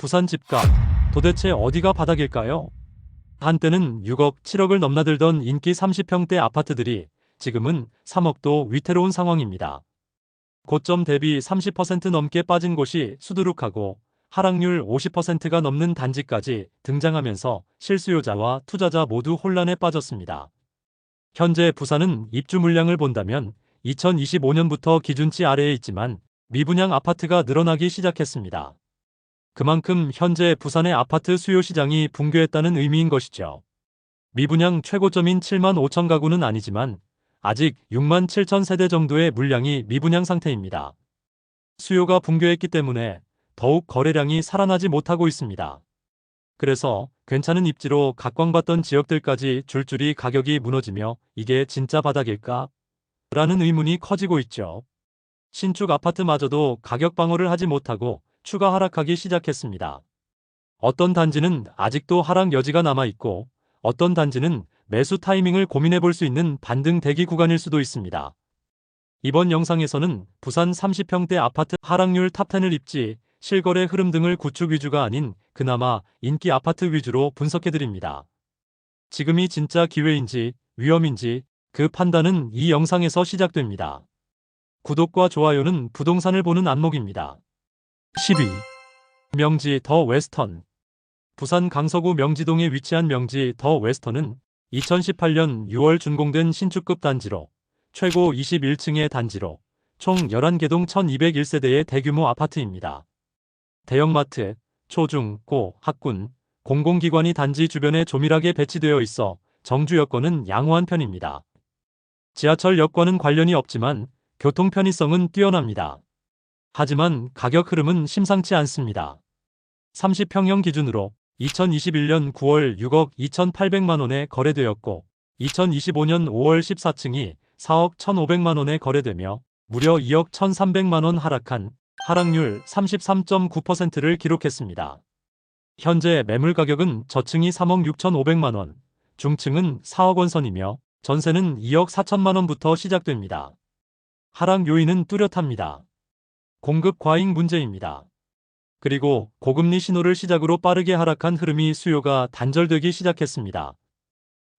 부산 집값, 도대체 어디가 바닥일까요? 한때는 6억, 7억을 넘나들던 인기 30평대 아파트들이 지금은 3억도 위태로운 상황입니다. 고점 대비 30% 넘게 빠진 곳이 수두룩하고 하락률 50%가 넘는 단지까지 등장하면서 실수요자와 투자자 모두 혼란에 빠졌습니다. 현재 부산은 입주 물량을 본다면 2025년부터 기준치 아래에 있지만 미분양 아파트가 늘어나기 시작했습니다. 그만큼 현재 부산의 아파트 수요 시장이 붕괴했다는 의미인 것이죠. 미분양 최고점인 7만 5천 가구는 아니지만 아직 6만 7천 세대 정도의 물량이 미분양 상태입니다. 수요가 붕괴했기 때문에 더욱 거래량이 살아나지 못하고 있습니다. 그래서 괜찮은 입지로 각광받던 지역들까지 줄줄이 가격이 무너지며 이게 진짜 바닥일까? 라는 의문이 커지고 있죠. 신축 아파트마저도 가격 방어를 하지 못하고 추가 하락하기 시작했습니다. 어떤 단지는 아직도 하락 여지가 남아있고 어떤 단지는 매수 타이밍을 고민해 볼 수 있는 반등 대기 구간일 수도 있습니다. 이번 영상에서는 부산 30평대 아파트 하락률 탑10을 입지, 실거래 흐름 등을 구축 위주가 아닌 그나마 인기 아파트 위주로 분석해드립니다. 지금이 진짜 기회인지 위험인지 그 판단은 이 영상에서 시작됩니다. 구독과 좋아요는 부동산을 보는 안목입니다. 10위. 명지 더 웨스턴. 부산 강서구 명지동에 위치한 명지 더 웨스턴은 2018년 6월 준공된 신축급 단지로 최고 21층의 단지로 총 11개동 1201세대의 대규모 아파트입니다. 대형마트, 초중, 고, 학군, 공공기관이 단지 주변에 조밀하게 배치되어 있어 정주 여건은 양호한 편입니다. 지하철 역과는 관련이 없지만 교통 편의성은 뛰어납니다. 하지만 가격 흐름은 심상치 않습니다. 30평형 기준으로 2021년 9월 6억 2,800만 원에 거래되었고 2025년 5월 14층이 4억 1,500만 원에 거래되며 무려 2억 1,300만 원 하락한 하락률 33.9%를 기록했습니다. 현재 매물 가격은 저층이 3억 6,500만 원, 중층은 4억 원 선이며 전세는 2억 4천만 원부터 시작됩니다. 하락 요인은 뚜렷합니다. 공급 과잉 문제입니다. 그리고 고금리 신호를 시작으로 빠르게 하락한 흐름이 수요가 단절되기 시작했습니다.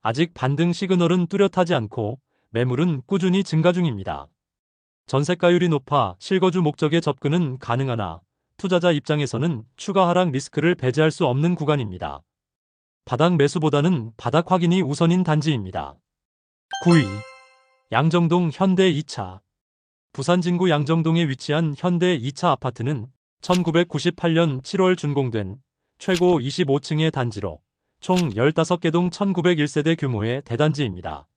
아직 반등 시그널은 뚜렷하지 않고 매물은 꾸준히 증가 중입니다. 전세가율이 높아 실거주 목적의 접근은 가능하나 투자자 입장에서는 추가 하락 리스크를 배제할 수 없는 구간입니다. 바닥 매수보다는 바닥 확인이 우선인 단지입니다. 9위. 양정동 현대 2차. 부산 진구 양정동에 위치한 현대 2차 아파트는 1998년 7월 준공된 최고 25층의 단지로 총 15개동 1901세대 규모의 대단지입니다.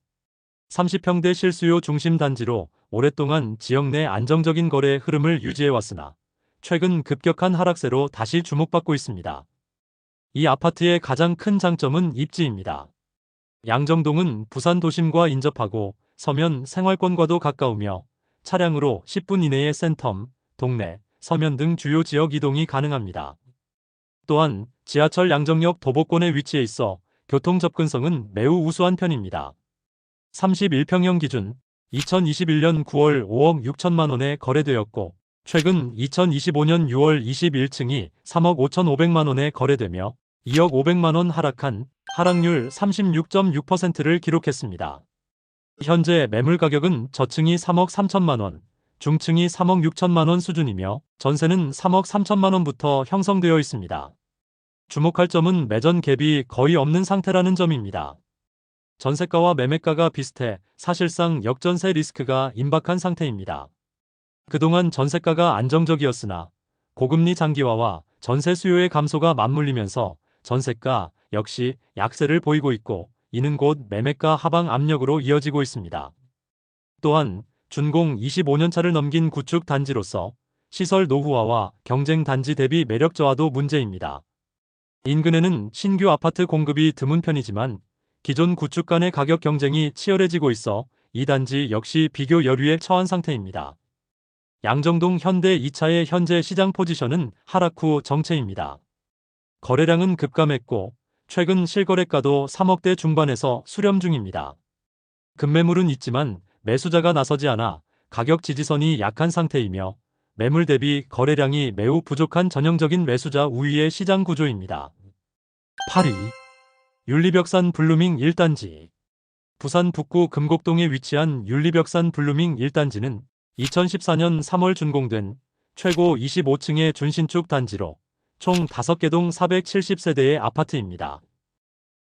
30평대 실수요 중심 단지로 오랫동안 지역 내 안정적인 거래 흐름을 유지해왔으나 최근 급격한 하락세로 다시 주목받고 있습니다. 이 아파트의 가장 큰 장점은 입지입니다. 양정동은 부산 도심과 인접하고 서면 생활권과도 가까우며 차량으로 10분 이내의 센텀, 동네, 서면 등 주요 지역 이동이 가능합니다. 또한 지하철 양정역 도보권에 위치해 있어 교통 접근성은 매우 우수한 편입니다. 31평형 기준 2021년 9월 5억 6천만 원에 거래되었고 최근 2025년 6월 21층이 3억 5,500만 원에 거래되며 2억 500만 원 하락한 하락률 36.6%를 기록했습니다. 현재 매물 가격은 저층이 3억 3천만 원, 중층이 3억 6천만 원 수준이며 전세는 3억 3천만 원부터 형성되어 있습니다. 주목할 점은 매전 갭이 거의 없는 상태라는 점입니다. 전세가와 매매가가 비슷해 사실상 역전세 리스크가 임박한 상태입니다. 그동안 전세가가 안정적이었으나 고금리 장기화와 전세 수요의 감소가 맞물리면서 전세가 역시 약세를 보이고 있고 이는 곧 매매가 하방 압력으로 이어지고 있습니다. 또한 준공 25년차를 넘긴 구축 단지로서 시설 노후화와 경쟁 단지 대비 매력 저하도 문제입니다. 인근에는 신규 아파트 공급이 드문 편이지만 기존 구축 간의 가격 경쟁이 치열해지고 있어 이 단지 역시 비교 열위에 처한 상태입니다. 양정동 현대 2차의 현재 시장 포지션은 하락 후 정체입니다. 거래량은 급감했고 최근 실거래가도 3억대 중반에서 수렴 중입니다. 급매물은 있지만 매수자가 나서지 않아 가격 지지선이 약한 상태이며 매물 대비 거래량이 매우 부족한 전형적인 매수자 우위의 시장 구조입니다. 8위. 윤리벽산 블루밍 1단지. 부산 북구 금곡동에 위치한 윤리벽산 블루밍 1단지는 2014년 3월 준공된 최고 25층의 준신축 단지로 총 5개 동 470세대의 아파트입니다.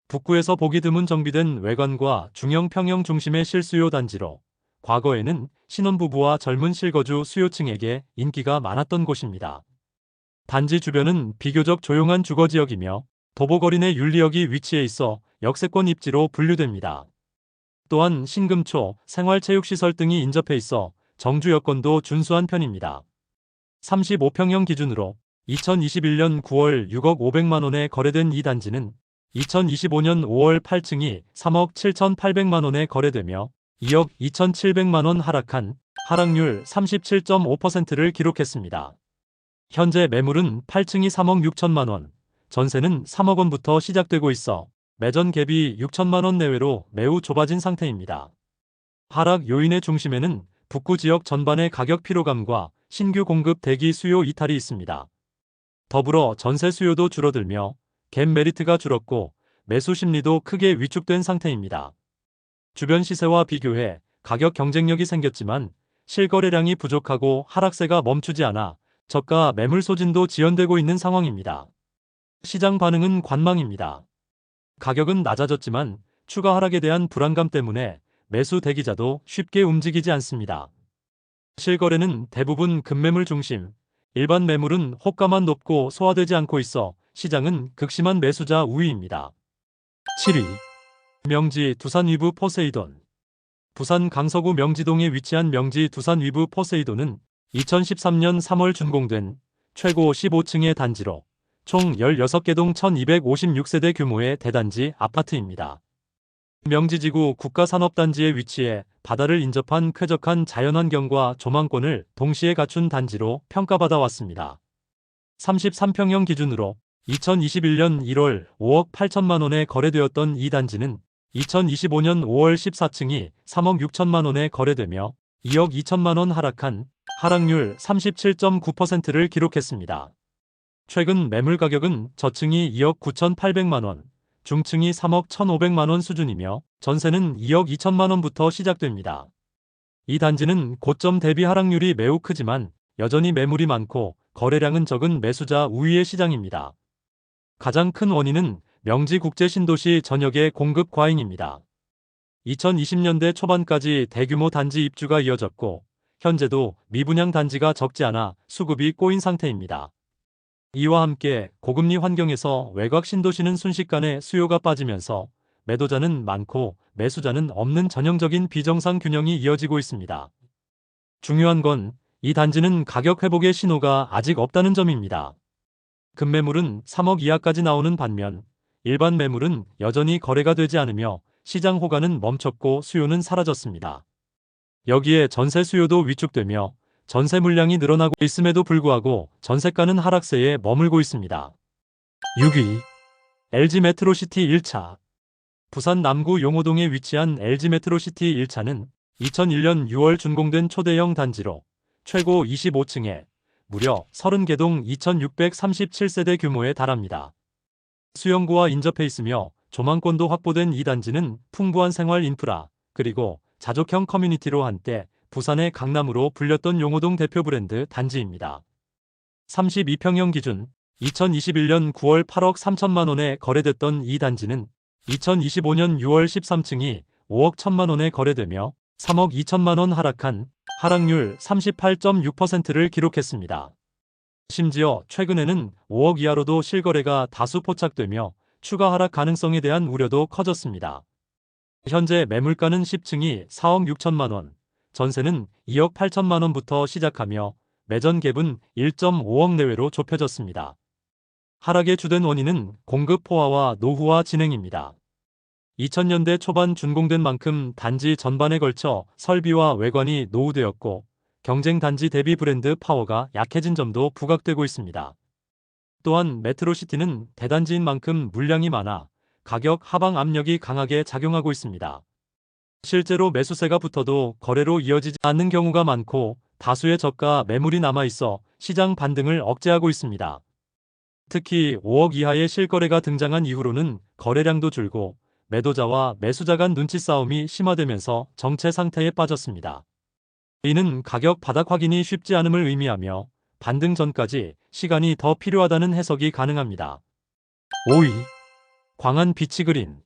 북구에서 보기 드문 정비된 외관과 중형 평형 중심의 실수요 단지로 과거에는 신혼부부와 젊은 실거주 수요층에게 인기가 많았던 곳입니다. 단지 주변은 비교적 조용한 주거지역이며 도보거리 내 윤리역이 위치해 있어 역세권 입지로 분류됩니다. 또한 신금초, 생활체육시설 등이 인접해 있어 정주 여건도 준수한 편입니다. 35평형 기준으로 2021년 9월 6억 500만 원에 거래된 이 단지는 2025년 5월 8층이 3억 7,800만 원에 거래되며 2억 2,700만 원 하락한 하락률 37.5%를 기록했습니다. 현재 매물은 8층이 3억 6천만 원, 전세는 3억 원부터 시작되고 있어 매전 갭이 6천만 원 내외로 매우 좁아진 상태입니다. 하락 요인의 중심에는 북구 지역 전반의 가격 피로감과 신규 공급 대기 수요 이탈이 있습니다. 더불어 전세 수요도 줄어들며 갭 메리트가 줄었고 매수 심리도 크게 위축된 상태입니다. 주변 시세와 비교해 가격 경쟁력이 생겼지만 실거래량이 부족하고 하락세가 멈추지 않아 저가 매물 소진도 지연되고 있는 상황입니다. 시장 반응은 관망입니다. 가격은 낮아졌지만 추가 하락에 대한 불안감 때문에 매수 대기자도 쉽게 움직이지 않습니다. 실거래는 대부분 급매물 중심, 일반 매물은 호가만 높고 소화되지 않고 있어 시장은 극심한 매수자 우위입니다. 7위. 명지 두산 위브 포세이돈. 부산 강서구 명지동에 위치한 명지 두산 위브 포세이돈은 2013년 3월 준공된 최고 15층의 단지로 총 16개 동 1256세대 규모의 대단지 아파트입니다. 명지지구 국가산업단지에 위치해 바다를 인접한 쾌적한 자연환경과 조망권을 동시에 갖춘 단지로 평가받아 왔습니다. 33평형 기준으로 2021년 1월 5억 8천만 원에 거래되었던 이 단지는 2025년 5월 14층이 3억 6천만 원에 거래되며 2억 2천만 원 하락한 하락률 37.9%를 기록했습니다. 최근 매물 가격은 저층이 2억 9,800만 원, 중층이 3억 1,500만 원 수준이며 전세는 2억 2천만 원부터 시작됩니다. 이 단지는 고점 대비 하락률이 매우 크지만 여전히 매물이 많고 거래량은 적은 매수자 우위의 시장입니다. 가장 큰 원인은 명지국제신도시 전역의 공급 과잉입니다. 2020년대 초반까지 대규모 단지 입주가 이어졌고 현재도 미분양 단지가 적지 않아 수급이 꼬인 상태입니다. 이와 함께 고금리 환경에서 외곽 신도시는 순식간에 수요가 빠지면서 매도자는 많고 매수자는 없는 전형적인 비정상 균형이 이어지고 있습니다. 중요한 건 이 단지는 가격 회복의 신호가 아직 없다는 점입니다. 급매물은 3억 이하까지 나오는 반면 일반 매물은 여전히 거래가 되지 않으며 시장 호가는 멈췄고 수요는 사라졌습니다. 여기에 전세 수요도 위축되며 전세 물량이 늘어나고 있음에도 불구하고 전세가는 하락세에 머물고 있습니다. 6위. LG 메트로시티 1차. 부산 남구 용호동에 위치한 LG 메트로시티 1차는 2001년 6월 준공된 초대형 단지로 최고 25층에 무려 30개 동 2637세대 규모에 달합니다. 수영구와 인접해 있으며 조망권도 확보된 이 단지는 풍부한 생활 인프라 그리고 자족형 커뮤니티로 한때 부산의 강남으로 불렸던 용호동 대표 브랜드 단지입니다. 32평형 기준 2021년 9월 8억 3천만 원에 거래됐던 이 단지는 2025년 6월 13층이 5억 1천만 원에 거래되며 3억 2천만 원 하락한 하락률 38.6%를 기록했습니다. 심지어 최근에는 5억 이하로도 실거래가 다수 포착되며 추가 하락 가능성에 대한 우려도 커졌습니다. 현재 매물가는 10층이 4억 6천만 원, 전세는 2억 8천만 원부터 시작하며 매전 갭은 1.5억 내외로 좁혀졌습니다. 하락의 주된 원인은 공급 포화와 노후화 진행입니다. 2000년대 초반 준공된 만큼 단지 전반에 걸쳐 설비와 외관이 노후되었고 경쟁 단지 대비 브랜드 파워가 약해진 점도 부각되고 있습니다. 또한 메트로시티는 대단지인 만큼 물량이 많아 가격 하방 압력이 강하게 작용하고 있습니다. 실제로 매수세가 붙어도 거래로 이어지지 않는 경우가 많고 다수의 저가 매물이 남아있어 시장 반등을 억제하고 있습니다. 특히 5억 이하의 실거래가 등장한 이후로는 거래량도 줄고 매도자와 매수자 간 눈치 싸움이 심화되면서 정체 상태에 빠졌습니다. 이는 가격 바닥 확인이 쉽지 않음을 의미하며 반등 전까지 시간이 더 필요하다는 해석이 가능합니다. 5위. 광안 비치그린.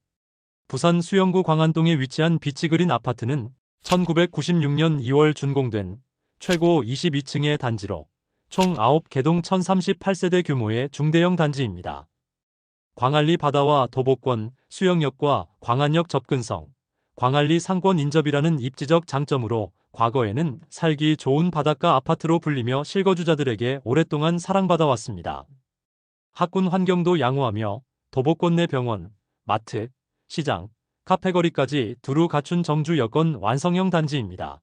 부산 수영구 광안동에 위치한 비치그린 아파트는 1996년 2월 준공된 최고 22층의 단지로 총 9개동 1038세대 규모의 중대형 단지입니다. 광안리 바다와 도보권, 수영역과 광안역 접근성, 광안리 상권 인접이라는 입지적 장점으로 과거에는 살기 좋은 바닷가 아파트로 불리며 실거주자들에게 오랫동안 사랑받아왔습니다. 학군 환경도 양호하며 도보권 내 병원, 마트, 시장, 카페거리까지 두루 갖춘 정주 여건 완성형 단지입니다.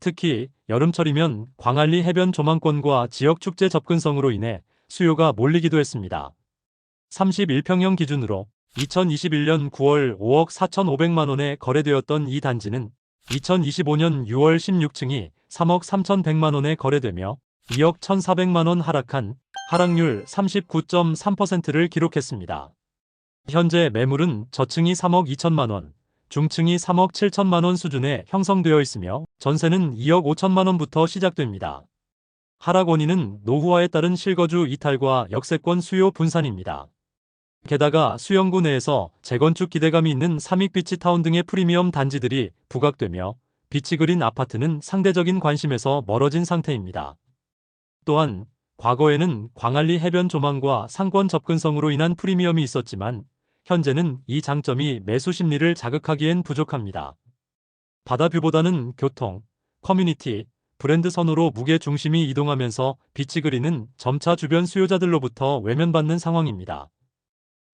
특히 여름철이면 광안리 해변 조망권과 지역 축제 접근성으로 인해 수요가 몰리기도 했습니다. 31평형 기준으로 2021년 9월 5억 4,500만 원에 거래되었던 이 단지는 2025년 6월 16층이 3억 3,100만 원에 거래되며 2억 1,400만 원 하락한 하락률 39.3%를 기록했습니다. 현재 매물은 저층이 3억 2천만 원, 중층이 3억 7천만 원 수준에 형성되어 있으며 전세는 2억 5천만 원부터 시작됩니다. 하락 원인은 노후화에 따른 실거주 이탈과 역세권 수요 분산입니다. 게다가 수영구 내에서 재건축 기대감이 있는 삼익비치타운 등의 프리미엄 단지들이 부각되며 비치그린 아파트는 상대적인 관심에서 멀어진 상태입니다. 또한 과거에는 광안리 해변 조망과 상권 접근성으로 인한 프리미엄이 있었지만 현재는 이 장점이 매수 심리를 자극하기엔 부족합니다. 바다뷰보다는 교통, 커뮤니티, 브랜드 선호로 무게 중심이 이동하면서 비치그린은 점차 주변 수요자들로부터 외면받는 상황입니다.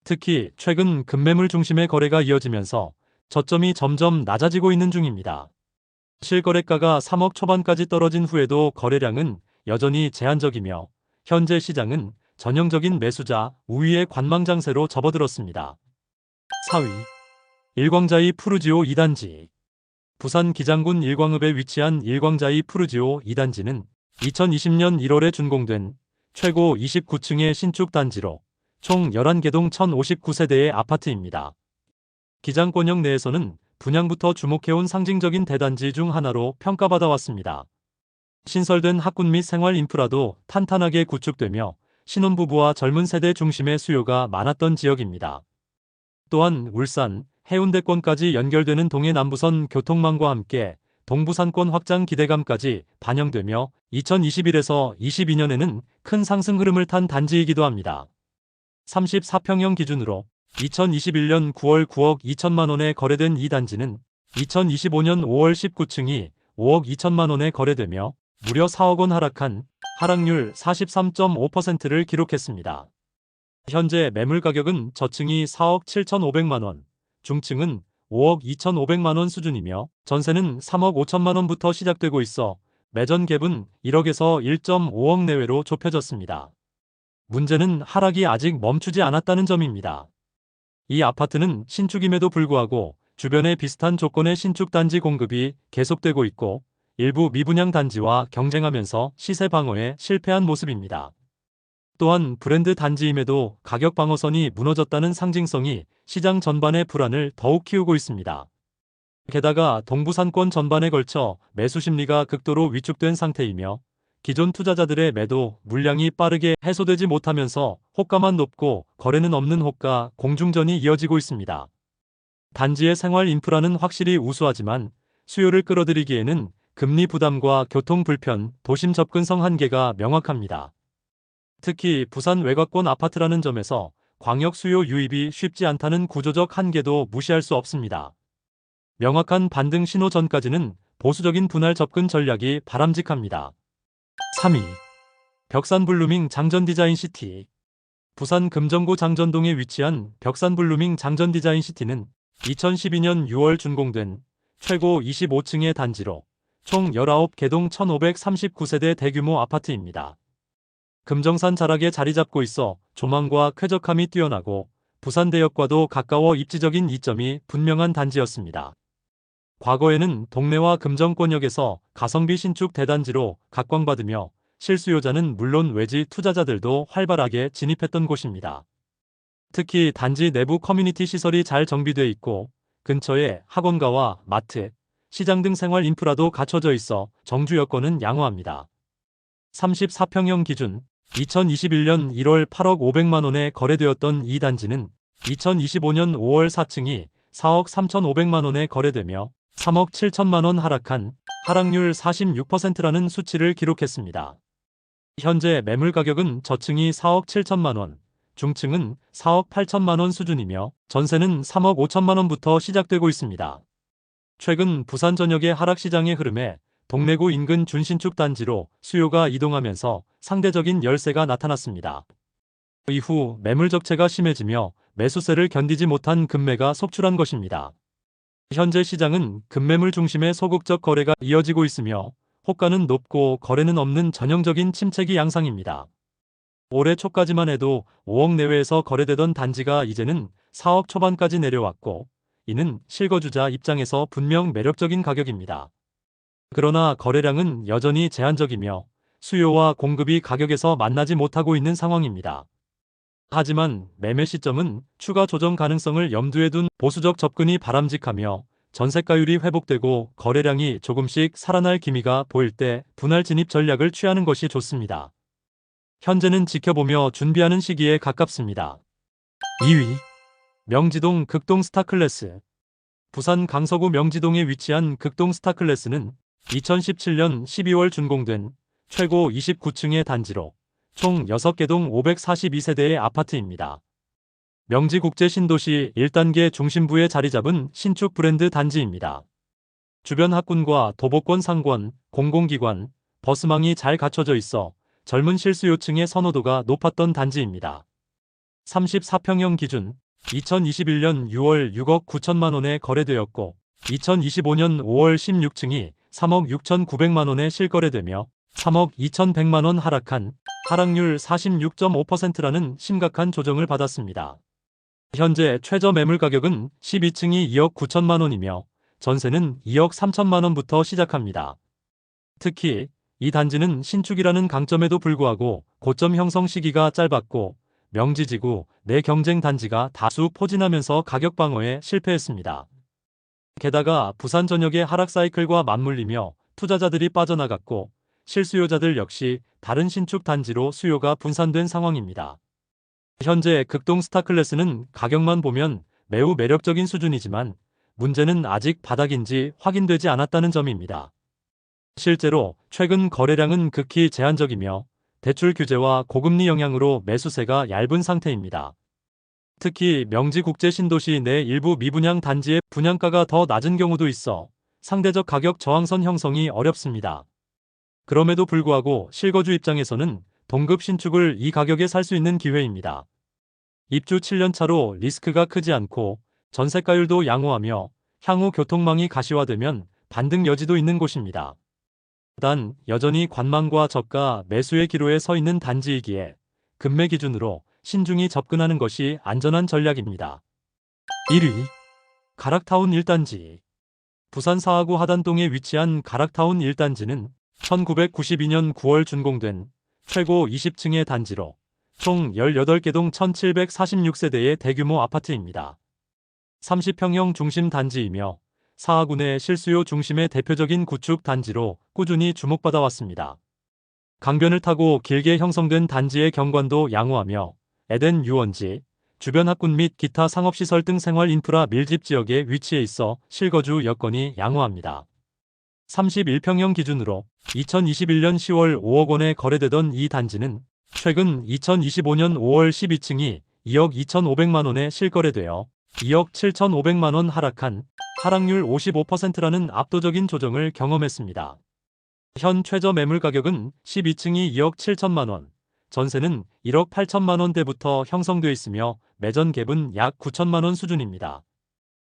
특히 최근 급매물 중심의 거래가 이어지면서 저점이 점점 낮아지고 있는 중입니다. 실거래가가 3억 초반까지 떨어진 후에도 거래량은 여전히 제한적이며 현재 시장은 전형적인 매수자 우위의 관망장세로 접어들었습니다. 4위. 일광자이 푸르지오 2단지. 부산 기장군 일광읍에 위치한 일광자이 푸르지오 2단지는 2020년 1월에 준공된 최고 29층의 신축 단지로 총 11개동 1059세대의 아파트입니다. 기장권역 내에서는 분양부터 주목해온 상징적인 대단지 중 하나로 평가받아왔습니다. 신설된 학군 및 생활 인프라도 탄탄하게 구축되며 신혼부부와 젊은 세대 중심의 수요가 많았던 지역입니다. 또한 울산, 해운대권까지 연결되는 동해남부선 교통망과 함께 동부산권 확장 기대감까지 반영되며 2021에서 22년에는 큰 상승 흐름을 탄 단지이기도 합니다. 34평형 기준으로 2021년 9월 9억 2천만 원에 거래된 이 단지는 2025년 5월 19층이 5억 2천만 원에 거래되며 무려 4억 원 하락한 하락률 43.5%를 기록했습니다. 현재 매물 가격은 저층이 4억 7,500만 원, 중층은 5억 2,500만 원 수준이며 전세는 3억 5천만 원부터 시작되고 있어 매전 갭은 1억에서 1.5억 내외로 좁혀졌습니다. 문제는 하락이 아직 멈추지 않았다는 점입니다. 이 아파트는 신축임에도 불구하고 주변에 비슷한 조건의 신축 단지 공급이 계속되고 있고 일부 미분양 단지와 경쟁하면서 시세 방어에 실패한 모습입니다. 또한 브랜드 단지임에도 가격 방어선이 무너졌다는 상징성이 시장 전반의 불안을 더욱 키우고 있습니다. 게다가 동부산권 전반에 걸쳐 매수 심리가 극도로 위축된 상태이며 기존 투자자들의 매도 물량이 빠르게 해소되지 못하면서 호가만 높고 거래는 없는 호가 공중전이 이어지고 있습니다. 단지의 생활 인프라는 확실히 우수하지만 수요를 끌어들이기에는 금리 부담과 교통 불편, 도심 접근성 한계가 명확합니다. 특히 부산 외곽권 아파트라는 점에서 광역 수요 유입이 쉽지 않다는 구조적 한계도 무시할 수 없습니다. 명확한 반등 신호 전까지는 보수적인 분할 접근 전략이 바람직합니다. 3위. 벽산블루밍 장전디자인시티. 부산 금정구 장전동에 위치한 벽산블루밍 장전디자인시티는 2012년 6월 준공된 최고 25층의 단지로 총 19개동 1539세대 대규모 아파트입니다. 금정산 자락에 자리 잡고 있어 조망과 쾌적함이 뛰어나고 부산대역과도 가까워 입지적인 이점이 분명한 단지였습니다. 과거에는 동래와 금정권역에서 가성비 신축 대단지로 각광받으며 실수요자는 물론 외지 투자자들도 활발하게 진입했던 곳입니다. 특히 단지 내부 커뮤니티 시설이 잘 정비돼 있고 근처에 학원가와 마트, 시장 등 생활 인프라도 갖춰져 있어 정주 여건은 양호합니다. 34평형 기준 2021년 1월 8억 500만 원에 거래되었던 이 단지는 2025년 5월 4층이 4억 3,500만 원에 거래되며 3억 7천만 원 하락한 하락률 46%라는 수치를 기록했습니다. 현재 매물 가격은 저층이 4억 7천만 원, 중층은 4억 8천만 원 수준이며 전세는 3억 5천만 원부터 시작되고 있습니다. 최근 부산 전역의 하락시장의 흐름에 동래구 인근 준신축 단지로 수요가 이동하면서 상대적인 열세가 나타났습니다. 이후 매물 적체가 심해지며 매수세를 견디지 못한 급매가 속출한 것입니다. 현재 시장은 급매물 중심의 소극적 거래가 이어지고 있으며 호가는 높고 거래는 없는 전형적인 침체기 양상입니다. 올해 초까지만 해도 5억 내외에서 거래되던 단지가 이제는 4억 초반까지 내려왔고 이는 실거주자 입장에서 분명 매력적인 가격입니다. 그러나 거래량은 여전히 제한적이며 수요와 공급이 가격에서 만나지 못하고 있는 상황입니다. 하지만 매매 시점은 추가 조정 가능성을 염두에 둔 보수적 접근이 바람직하며 전세가율이 회복되고 거래량이 조금씩 살아날 기미가 보일 때 분할 진입 전략을 취하는 것이 좋습니다. 현재는 지켜보며 준비하는 시기에 가깝습니다. 2위 명지동 극동 스타클래스. 부산 강서구 명지동에 위치한 극동 스타클래스는 2017년 12월 준공된 최고 29층의 단지로 총 6개 동 542세대의 아파트입니다. 명지국제신도시 1단계 중심부에 자리 잡은 신축 브랜드 단지입니다. 주변 학군과 도보권 상권, 공공기관, 버스망이 잘 갖춰져 있어 젊은 실수요층의 선호도가 높았던 단지입니다. 34평형 기준 2021년 6월 6억 9천만 원에 거래되었고 2025년 5월 16층이 3억 6,900만 원에 실거래되며 3억 2,100만 원 하락한 하락률 46.5%라는 심각한 조정을 받았습니다. 현재 최저 매물 가격은 12층이 2억 9천만 원이며 전세는 2억 3천만 원부터 시작합니다. 특히 이 단지는 신축이라는 강점에도 불구하고 고점 형성 시기가 짧았고 명지지구 내 경쟁 단지가 다수 포진하면서 가격 방어에 실패했습니다. 게다가 부산 전역의 하락 사이클과 맞물리며 투자자들이 빠져나갔고 실수요자들 역시 다른 신축 단지로 수요가 분산된 상황입니다. 현재 극동 스타클래스는 가격만 보면 매우 매력적인 수준이지만 문제는 아직 바닥인지 확인되지 않았다는 점입니다. 실제로 최근 거래량은 극히 제한적이며 대출 규제와 고금리 영향으로 매수세가 얇은 상태입니다. 특히 명지국제신도시 내 일부 미분양 단지의 분양가가 더 낮은 경우도 있어 상대적 가격 저항선 형성이 어렵습니다. 그럼에도 불구하고 실거주 입장에서는 동급 신축을 이 가격에 살 수 있는 기회입니다. 입주 7년 차로 리스크가 크지 않고 전세가율도 양호하며 향후 교통망이 가시화되면 반등 여지도 있는 곳입니다. 단 여전히 관망과 저가 매수의 기로에 서 있는 단지이기에 급매 기준으로 신중히 접근하는 것이 안전한 전략입니다. 1위 가락타운 1단지. 부산 사하구 하단동에 위치한 가락타운 1단지는 1992년 9월 준공된 최고 20층의 단지로 총 18개 동 1746세대의 대규모 아파트입니다. 30평형 중심 단지이며 사하구 내 실수요 중심의 대표적인 구축 단지로 꾸준히 주목받아 왔습니다. 강변을 타고 길게 형성된 단지의 경관도 양호하며 에덴 유원지, 주변 학군 및 기타 상업시설 등 생활 인프라 밀집 지역에 위치해 있어 실거주 여건이 양호합니다. 31평형 기준으로 2021년 10월 5억 원에 거래되던 이 단지는 최근 2025년 5월 12층이 2억 2,500만 원에 실거래되어 2억 7,500만 원 하락한 하락률 55%라는 압도적인 조정을 경험했습니다. 현 최저 매물 가격은 12층이 2억 7천만 원, 전세는 1억 8천만 원대부터 형성돼 있으며 매전 갭은 약 9천만 원 수준입니다.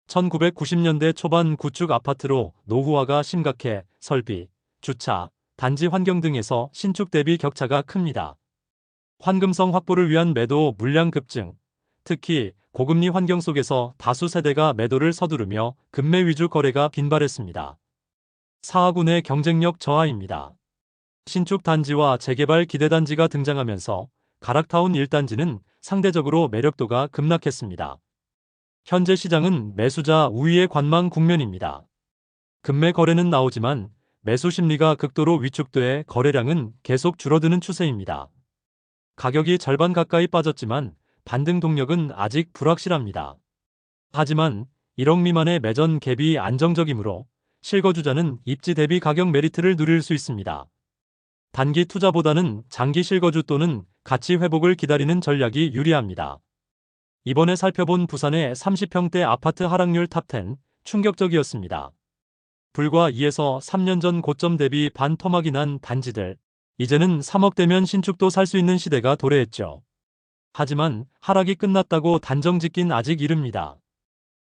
1990년대 초반 구축 아파트로 노후화가 심각해 설비, 주차, 단지 환경 등에서 신축 대비 격차가 큽니다. 환금성 확보를 위한 매도 물량 급증, 특히 고금리 환경 속에서 다수 세대가 매도를 서두르며 급매 위주 거래가 빈발했습니다. 4하군의 경쟁력 저하입니다. 신축 단지와 재개발 기대 단지가 등장하면서 가락타운 1단지는 상대적으로 매력도가 급락했습니다. 현재 시장은 매수자 우위의 관망 국면입니다. 급매 거래는 나오지만 매수 심리가 극도로 위축돼 거래량은 계속 줄어드는 추세입니다. 가격이 절반 가까이 빠졌지만 반등 동력은 아직 불확실합니다. 하지만 1억 미만의 매전 갭이 안정적이므로 실거주자는 입지 대비 가격 메리트를 누릴 수 있습니다. 단기 투자보다는 장기 실거주 또는 가치 회복을 기다리는 전략이 유리합니다. 이번에 살펴본 부산의 30평대 아파트 하락률 탑10 충격적이었습니다. 불과 2에서 3년 전 고점 대비 반 토막이 난 단지들. 이제는 3억대면 신축도 살 수 있는 시대가 도래했죠. 하지만 하락이 끝났다고 단정 짓긴 아직 이릅니다.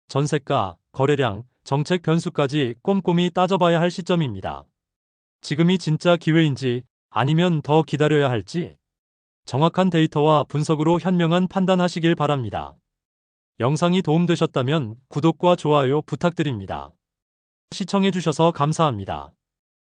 전세가, 거래량, 정책 변수까지 꼼꼼히 따져봐야 할 시점입니다. 지금이 진짜 기회인지 아니면 더 기다려야 할지 정확한 데이터와 분석으로 현명한 판단하시길 바랍니다. 영상이 도움되셨다면 구독과 좋아요 부탁드립니다. 시청해주셔서 감사합니다.